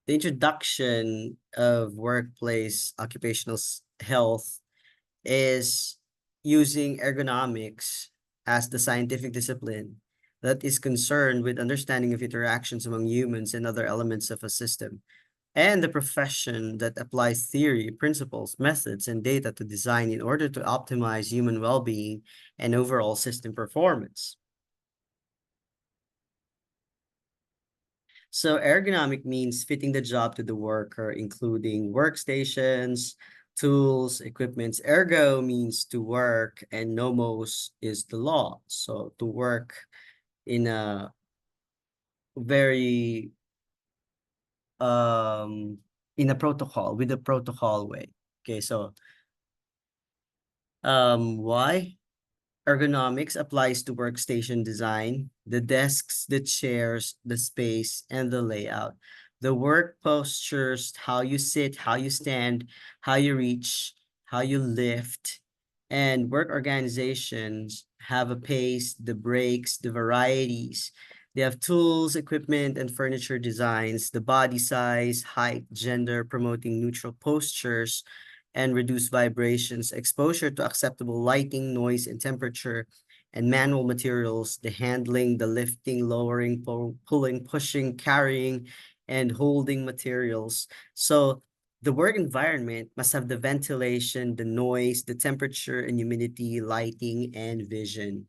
The introduction of workplace occupational health is using ergonomics as the scientific discipline that is concerned with understanding of interactions among humans and other elements of a system, and the profession that applies theory, principles, methods, and data to design in order to optimize human well-being and overall system performance. So ergonomic means fitting the job to the worker, including workstations, tools, equipments. Ergo means to work, and nomos is the law. So to work in a very um in a protocol, with a protocol way. Okay, so why? Ergonomics applies to workstation design, the desks, the chairs, the space, and the layout. The work postures, how you sit, how you stand, how you reach, how you lift, and work organizations have a pace, the breaks, the varieties. They have tools, equipment, and furniture designs, the body size, height, gender, promoting neutral postures, and reduce vibrations, exposure to acceptable lighting, noise, and temperature, and manual materials, the handling, the lifting, lowering, pulling, pushing, carrying, and holding materials. So the work environment must have the ventilation, the noise, the temperature and humidity, lighting, and vision.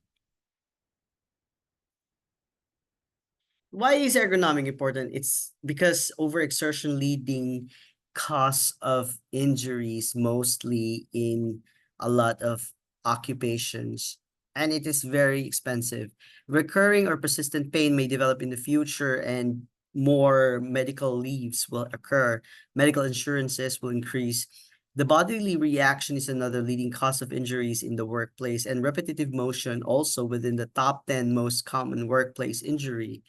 Why is ergonomic important? It's because overexertion leading cause of injuries mostly in a lot of occupations, and it is very expensive. Recurring or persistent pain may develop in the future, and more medical leaves will occur. Medical insurances will increase. The bodily reaction is another leading cause of injuries in the workplace, and repetitive motion also within the top 10 most common workplace injury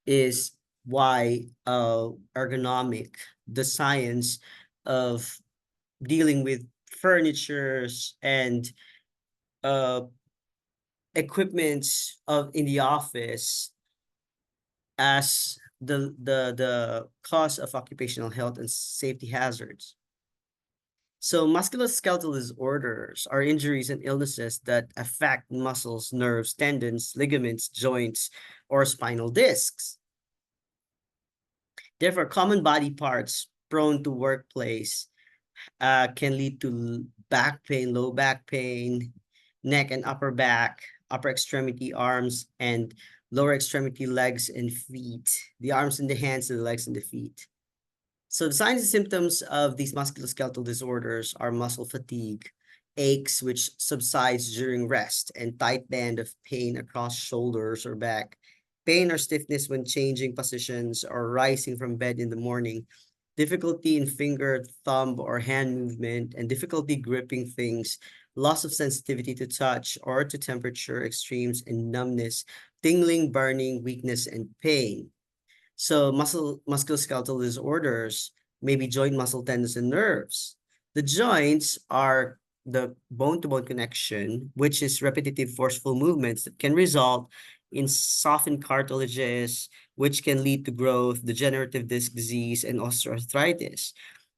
is why ergonomic, the science of dealing with furnitures and uh equipments of in the office as the cause of occupational health and safety hazards. So musculoskeletal disorders are injuries and illnesses that affect muscles, nerves, tendons, ligaments, joints, or spinal discs. Therefore, common body parts prone to workplace can lead to back pain, low back pain, neck and upper back, upper extremity, arms, and lower extremity, legs and feet. The arms and the hands, and the legs and the feet. So the signs and symptoms of these musculoskeletal disorders are muscle fatigue, aches which subsides during rest, and tight band of pain across shoulders or back, pain or stiffness when changing positions or rising from bed in the morning, difficulty in finger, thumb, or hand movement, and difficulty gripping things, loss of sensitivity to touch or to temperature extremes, and numbness, tingling, burning, weakness, and pain. So musculoskeletal disorders may be joint muscle tendons and nerves. The joints are the bone-to-bone connection, which is repetitive forceful movements that can result in softened cartilages, which can lead to growth, degenerative disc disease, and osteoarthritis.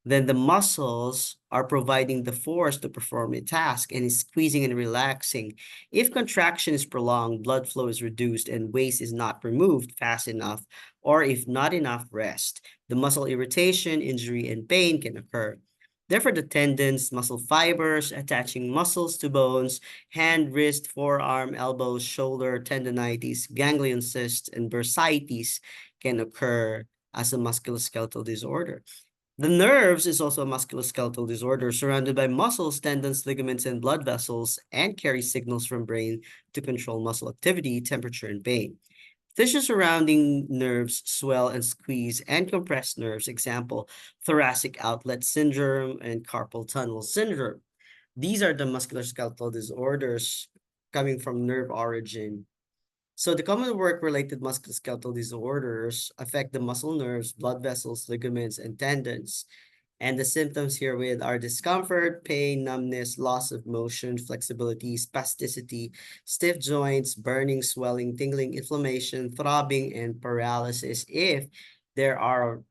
Then the muscles are providing the force to perform a task and is squeezing and relaxing. If contraction is prolonged, blood flow is reduced, and waste is not removed fast enough, or if not enough rest, the muscle irritation, injury, and pain can occur. Therefore, the tendons, muscle fibers attaching muscles to bones, hand, wrist, forearm, elbow, shoulder, tendonitis, ganglion cysts, and bursitis can occur as a musculoskeletal disorder. The nerves is also a musculoskeletal disorder surrounded by muscles, tendons, ligaments, and blood vessels, and carries signals from brain to control muscle activity, temperature, and pain. Tissue surrounding nerves swell and squeeze and compress nerves, example, thoracic outlet syndrome and carpal tunnel syndrome. These are the musculoskeletal disorders coming from nerve origin. So the common work-related musculoskeletal disorders affect the muscle nerves, blood vessels, ligaments, and tendons. And the symptoms herewith are discomfort, pain, numbness, loss of motion, flexibility, spasticity, stiff joints, burning, swelling, tingling, inflammation, throbbing, and paralysis if there are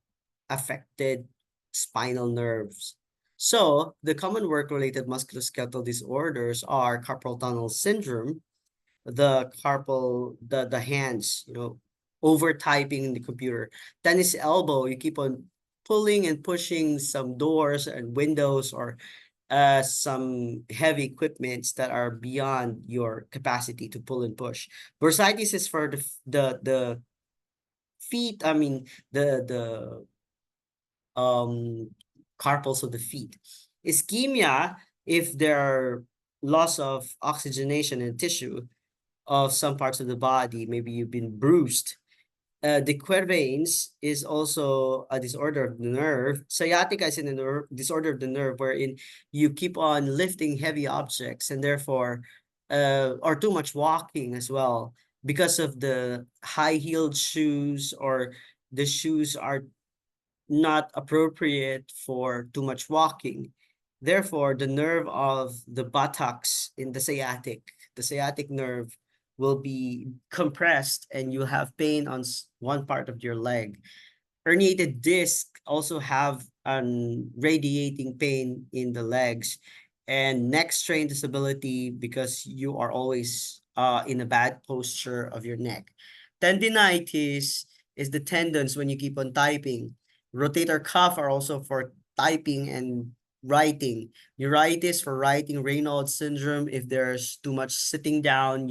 affected spinal nerves. So the common work-related musculoskeletal disorders are carpal tunnel syndrome, the hands, over typing in the computer, tennis elbow, you keep on pulling and pushing some doors and windows, or some heavy equipments that are beyond your capacity to pull and push. Bursitis is for the feet, I mean the carpals of the feet. Ischemia, if there are loss of oxygenation in tissue of some parts of the body, maybe you've been bruised. The Quervains is also a disorder of the nerve. Sciatica is in a disorder of the nerve wherein you keep on lifting heavy objects, and therefore, or too much walking as well, because of the high-heeled shoes, or the shoes are not appropriate for too much walking. Therefore, the nerve of the buttocks in the sciatic nerve will be compressed, and you'll have pain on one part of your leg. Herniated disc also have an radiating pain in the legs, and neck strain disability because you are always in a bad posture of your neck. Tendinitis is the tendons when you keep on typing. Rotator cuff are also for typing and writing. Neuritis for writing. Raynaud's syndrome, if there's too much sitting down,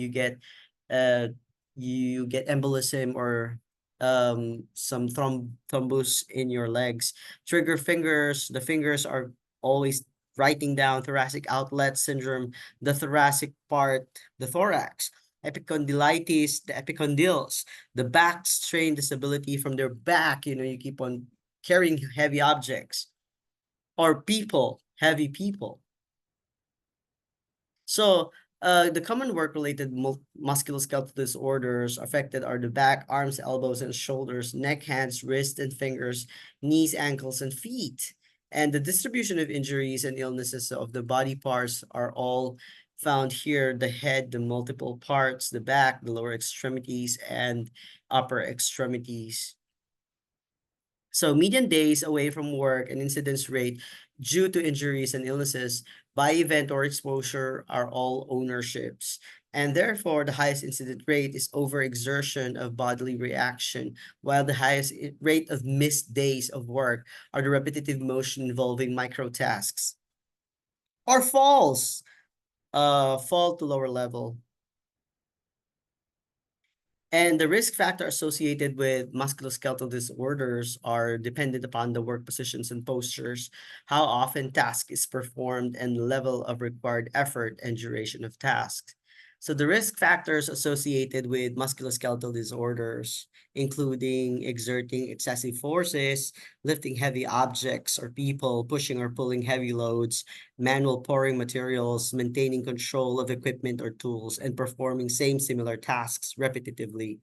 uh you get embolism, or some thrombus in your legs. Trigger fingers, the fingers are always writing down. Thoracic outlet syndrome, the thoracic part, the thorax. Epicondylitis, the epicondyles, the back strain disability from their back, you keep on carrying heavy objects, or people, heavy people. So, the common work-related musculoskeletal disorders affected are the back, arms, elbows, and shoulders, neck, hands, wrists, and fingers, knees, ankles, and feet. And the distribution of injuries and illnesses of the body parts are all found here: the head, the multiple parts, the back, the lower extremities, and upper extremities. So median days away from work and incidence rate due to injuries and illnesses by event or exposure are all ownerships. And therefore, the highest incident rate is overexertion of bodily reaction, while the highest rate of missed days of work are the repetitive motion involving micro tasks. Or falls, fall to lower level. And the risk factor associated with musculoskeletal disorders are dependent upon the work positions and postures, how often task is performed, and the level of required effort and duration of tasks. So the risk factors associated with musculoskeletal disorders, including exerting excessive forces, lifting heavy objects or people, pushing or pulling heavy loads, manual pouring materials, maintaining control of equipment or tools, and performing same similar tasks repetitively.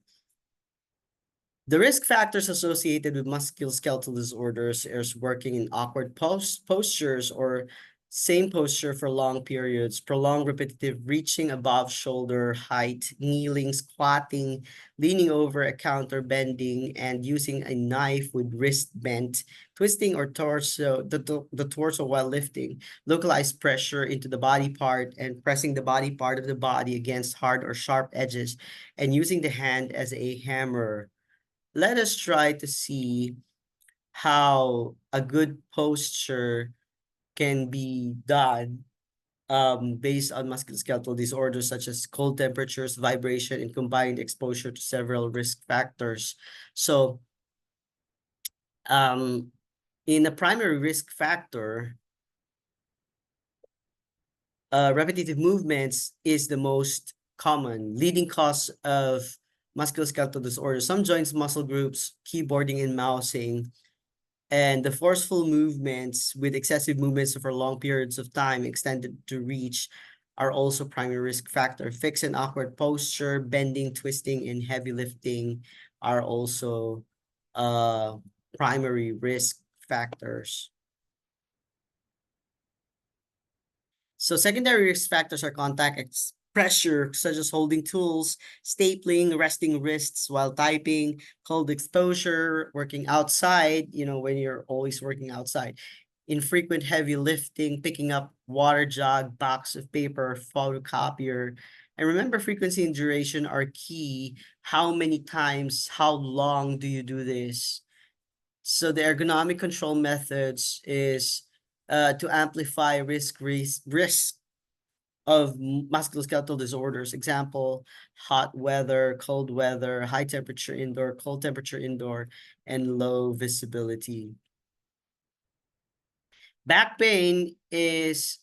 The risk factors associated with musculoskeletal disorders is working in awkward postures, or same posture for long periods, prolonged repetitive reaching above shoulder height, kneeling, squatting, leaning over a counter, bending, and using a knife with wrist bent, twisting or the torso while lifting, localized pressure into the body part, and pressing the body part of the body against hard or sharp edges, and using the hand as a hammer. Let us try to see how a good posture can be done, based on musculoskeletal disorders such as cold temperatures, vibration, and combined exposure to several risk factors. So, um, in a primary risk factor, repetitive movements is the most common leading cause of musculoskeletal disorders. Some joints, muscle groups, keyboarding and mousing, and the forceful movements with excessive movements for long periods of time extended to reach are also primary risk factor. Fixed and awkward posture, bending, twisting, and heavy lifting are also primary risk factors. So secondary risk factors are contact pressure, such as holding tools, stapling, resting wrists while typing, cold exposure, working outside, when you're always working outside, infrequent heavy lifting, picking up water jug, box of paper, photocopier. And remember, frequency and duration are key. How many times, how long do you do this? So the ergonomic control methods is to amplify risk of musculoskeletal disorders. Example, hot weather, cold weather, high temperature indoor, cold temperature indoor, and low visibility. Back pain is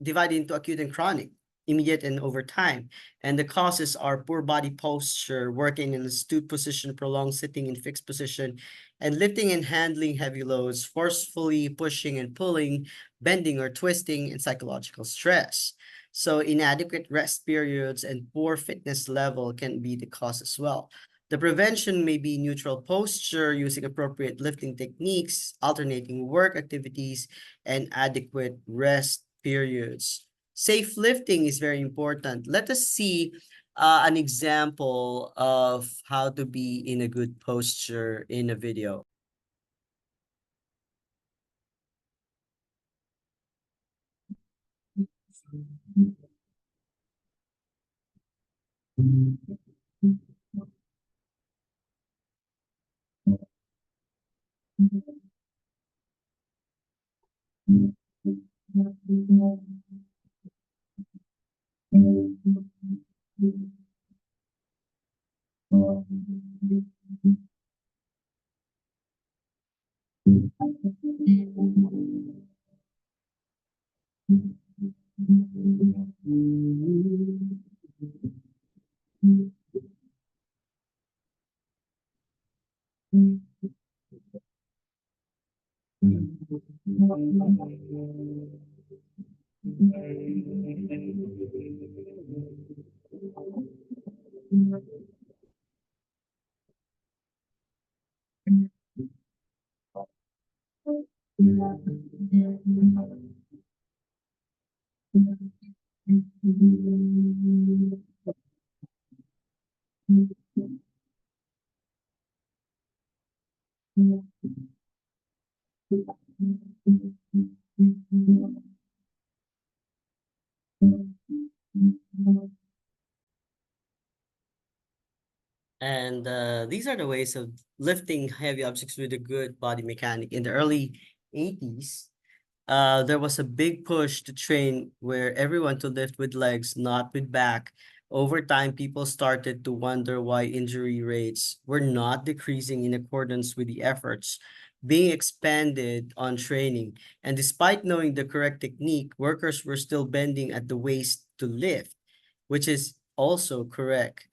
divided into acute and chronic, immediate and over time. And the causes are poor body posture, working in a stoop position, prolonged sitting in fixed position, and lifting and handling heavy loads, forcefully pushing and pulling, bending or twisting, and psychological stress. So inadequate rest periods and poor fitness level can be the cause as well. The prevention may be neutral posture, using appropriate lifting techniques, alternating work activities, and adequate rest periods. Safe lifting is very important. Let us see an example of how to be in a good posture in a video. And these are the ways of lifting heavy objects with a good body mechanic. In the early 80s, there was a big push to train where everyone to lift with legs, not with back. Over time, people started to wonder why injury rates were not decreasing in accordance with the efforts being expanded on training. And despite knowing the correct technique, workers were still bending at the waist to lift, which is also correct.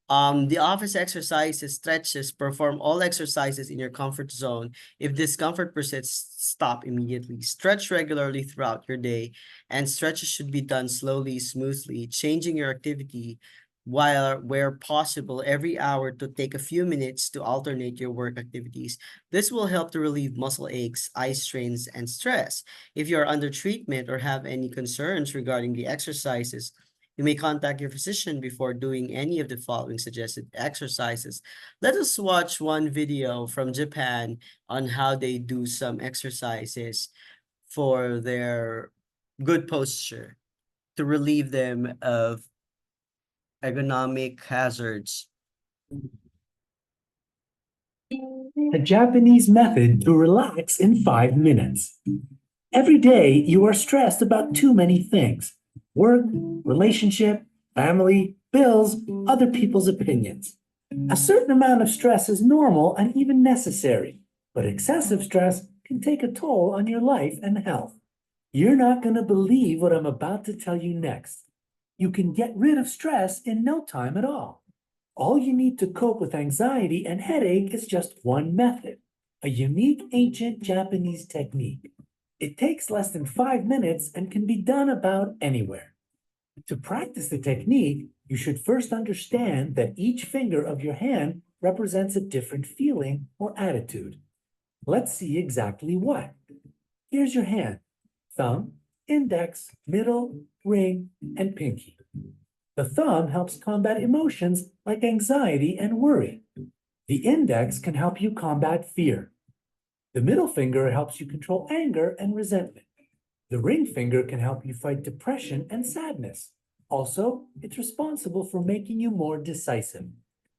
The office exercises, stretches, perform all exercises in your comfort zone. If discomfort persists, stop immediately. Stretch regularly throughout your day, and stretches should be done slowly, smoothly, changing your activity while where possible every hour to take a few minutes to alternate your work activities. This will help to relieve muscle aches, eye strains, and stress. If you are under treatment or have any concerns regarding the exercises, you may contact your physician before doing any of the following suggested exercises. Let us watch one video from Japan on how they do some exercises for their good posture to relieve them of ergonomic hazards. A Japanese method to relax in 5 minutes. Every day, you are stressed about too many things: work, relationship, family, bills, other people's opinions. A certain amount of stress is normal and even necessary, but excessive stress can take a toll on your life and health. You're not going to believe what I'm about to tell you next. You can get rid of stress in no time at all. All you need to cope with anxiety and headache is just one method, a unique ancient Japanese technique. It takes less than 5 minutes and can be done about anywhere. To practice the technique, you should first understand that each finger of your hand represents a different feeling or attitude. Let's see exactly what. Here's your hand: thumb, index, middle, ring, and pinky. The thumb helps combat emotions like anxiety and worry. The index can help you combat fear. The middle finger helps you control anger and resentment. The ring finger can help you fight depression and sadness. Also, it's responsible for making you more decisive.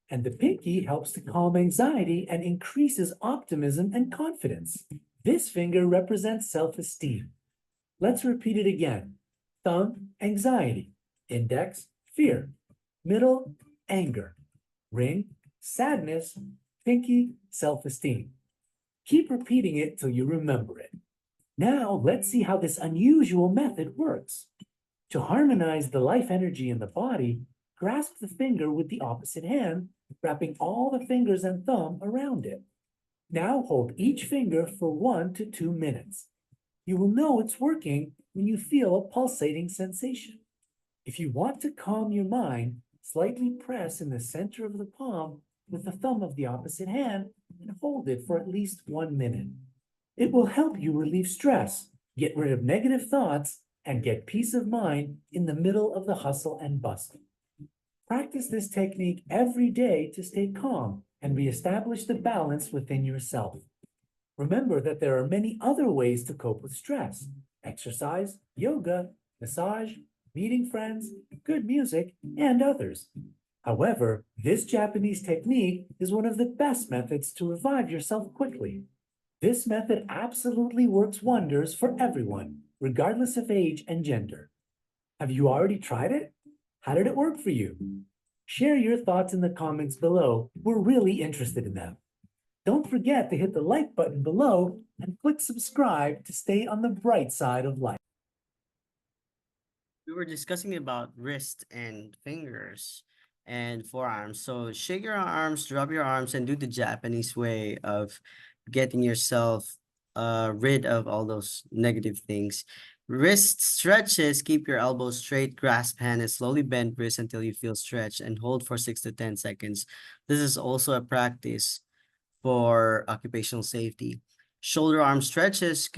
And the pinky helps to calm anxiety and increases optimism and confidence. This finger represents self-esteem. Let's repeat it again. Thumb, anxiety. Index, fear. Middle, anger. Ring, sadness. Pinky, self-esteem. Keep repeating it till you remember it. Now, let's see how this unusual method works. To harmonize the life energy in the body, grasp the finger with the opposite hand, wrapping all the fingers and thumb around it. Now hold each finger for 1 to 2 minutes. You will know it's working when you feel a pulsating sensation. If you want to calm your mind, slightly press in the center of the palm with the thumb of the opposite hand and hold it for at least 1 minute. It will help you relieve stress, get rid of negative thoughts, and get peace of mind in the middle of the hustle and bustle. Practice this technique every day to stay calm and reestablish the balance within yourself. Remember that there are many other ways to cope with stress: exercise, yoga, massage, meeting friends, good music, and others. However, this Japanese technique is one of the best methods to revive yourself quickly. This method absolutely works wonders for everyone, regardless of age and gender. Have you already tried it? How did it work for you? Share your thoughts in the comments below. We're really interested in them. Don't forget to hit the like button below and click subscribe to stay on the bright side of life. We were discussing about wrist and fingers and forearms. So shake your arms, drop your arms, and do the Japanese way of getting yourself rid of all those negative things. Wrist stretches, keep your elbows straight, grasp hand, and slowly bend wrist until you feel stretched and hold for 6 to 10 seconds. This is also a practice for occupational safety. Shoulder arm stretches,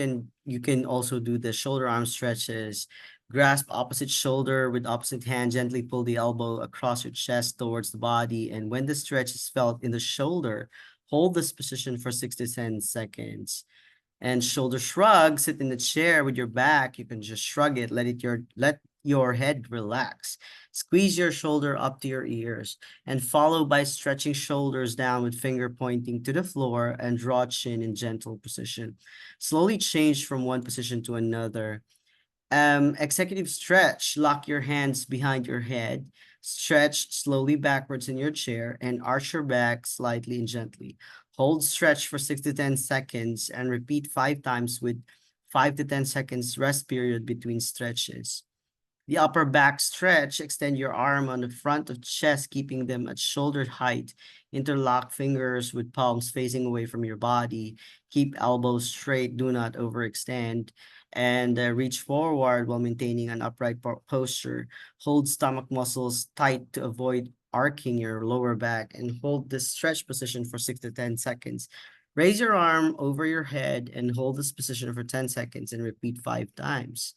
you can also do the shoulder arm stretches. Grasp opposite shoulder with opposite hand, gently pull the elbow across your chest towards the body. And when the stretch is felt in the shoulder, hold this position for 6 to 10 seconds. And shoulder shrug, sit in the chair with your back. You can just shrug it, let your head relax. Squeeze your shoulder up to your ears and follow by stretching shoulders down with finger pointing to the floor and draw chin in gentle position. Slowly change from one position to another. Executive stretch, lock your hands behind your head, stretch slowly backwards in your chair and arch your back slightly and gently. Hold stretch for 6 to 10 seconds and repeat 5 times with 5 to 10 seconds rest period between stretches. The upper back stretch, extend your arm on the front of chest, keeping them at shoulder height. Interlock fingers with palms facing away from your body. Keep elbows straight, do not overextend. And reach forward while maintaining an upright posture. Hold stomach muscles tight to avoid arcing your lower back and hold this stretch position for 6 to 10 seconds. Raise your arm over your head and hold this position for 10 seconds and repeat 5 times.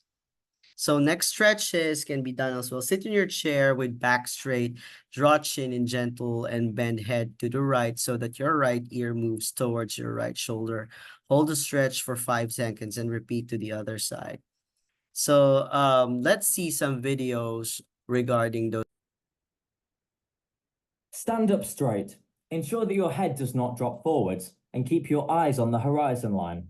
So next stretches can be done as well. Sit in your chair with back straight, draw chin in gentle and bend head to the right so that your right ear moves towards your right shoulder. Hold the stretch for 5 seconds and repeat to the other side. So let's see some videos regarding those. Stand up straight. Ensure that your head does not drop forwards and keep your eyes on the horizon line.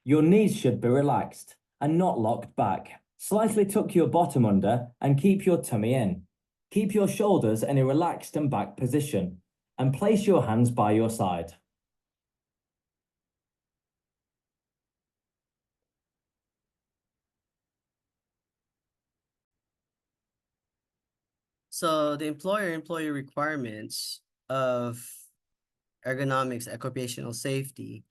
Your knees should be relaxed and not locked back. Slightly tuck your bottom under and keep your tummy in. Keep your shoulders in a relaxed and back position and place your hands by your side. So the employer-employee requirements of ergonomics, occupational safety.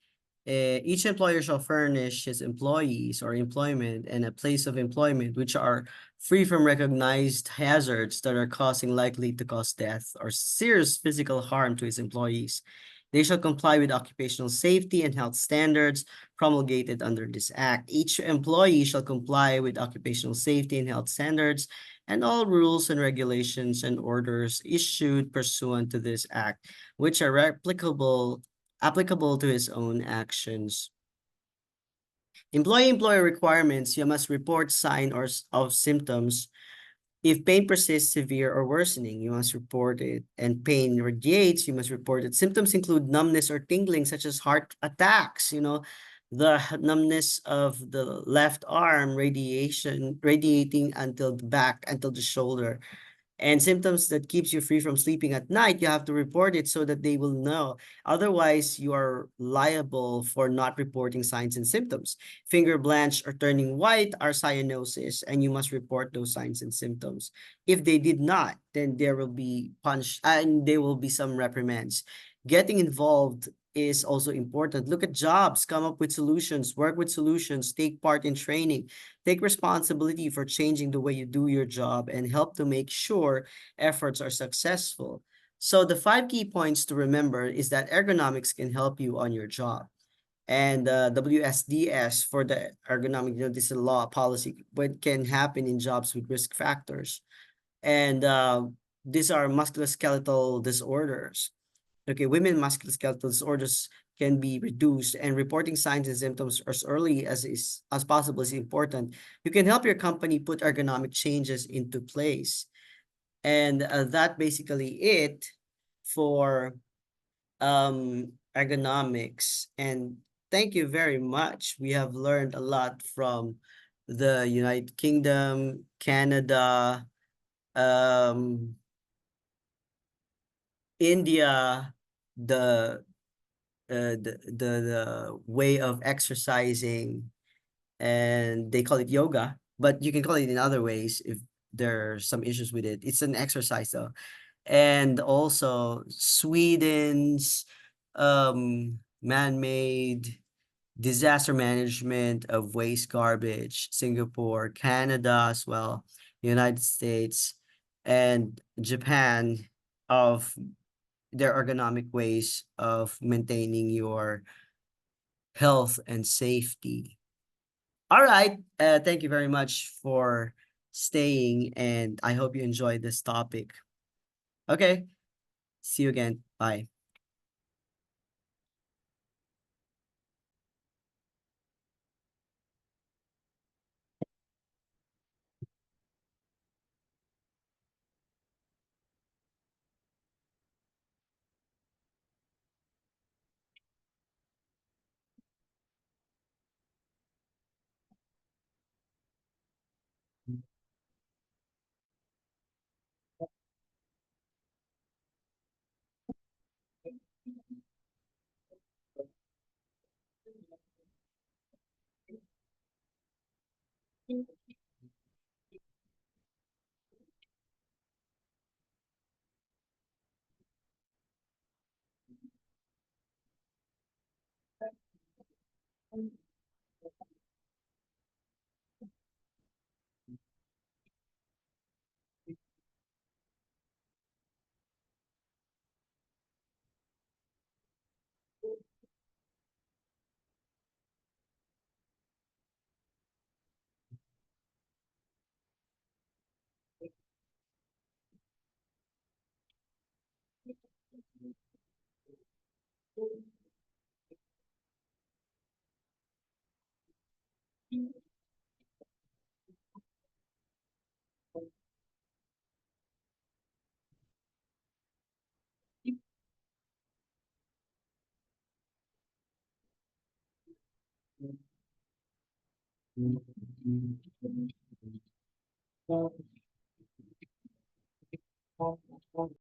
Each employer shall furnish his employees or employment and a place of employment which are free from recognized hazards that are likely to cause death or serious physical harm to his employees. They shall comply with occupational safety and health standards promulgated under this act. Each employee shall comply with occupational safety and health standards and all rules and regulations and orders issued pursuant to this act, which are applicable to his own actions. Employer requirements, you must report sign of symptoms. If pain persists severe or worsening, you must report it. And pain radiates, you must report it. Symptoms include numbness or tingling, such as heart attacks, the numbness of the left arm, radiating until the back, until the shoulder, and symptoms that keeps you free from sleeping at night. You have to report it so that they will know. Otherwise, you are liable for not reporting signs and symptoms. Finger blanch or turning white are cyanosis, and you must report those signs and symptoms. If they did not, then there will be punch and there will be some reprimands. Getting involved is also important. Look at jobs, come up with solutions, work with solutions, take part in training. Take responsibility for changing the way you do your job and help to make sure efforts are successful. So the 5 key points to remember is that ergonomics can help you on your job. And WSDS for the ergonomic, this is a law policy, but can happen in jobs with risk factors. And these are musculoskeletal disorders. Okay, women musculoskeletal disorders can be reduced, and reporting signs and symptoms as early as possible is important. You can help your company put ergonomic changes into place. And that basically it for ergonomics. And thank you very much. We have learned a lot from the United Kingdom, Canada, um, India, the the way of exercising, and they call it yoga, but you can call it in other ways if there are some issues with it. It's an exercise though. And also Sweden's man-made disaster management of waste garbage, Singapore, Canada as well, United States, and Japan of their ergonomic ways of maintaining your health and safety. All right. Thank you very much for staying, and I hope you enjoyed this topic. Okay. See you again. Bye.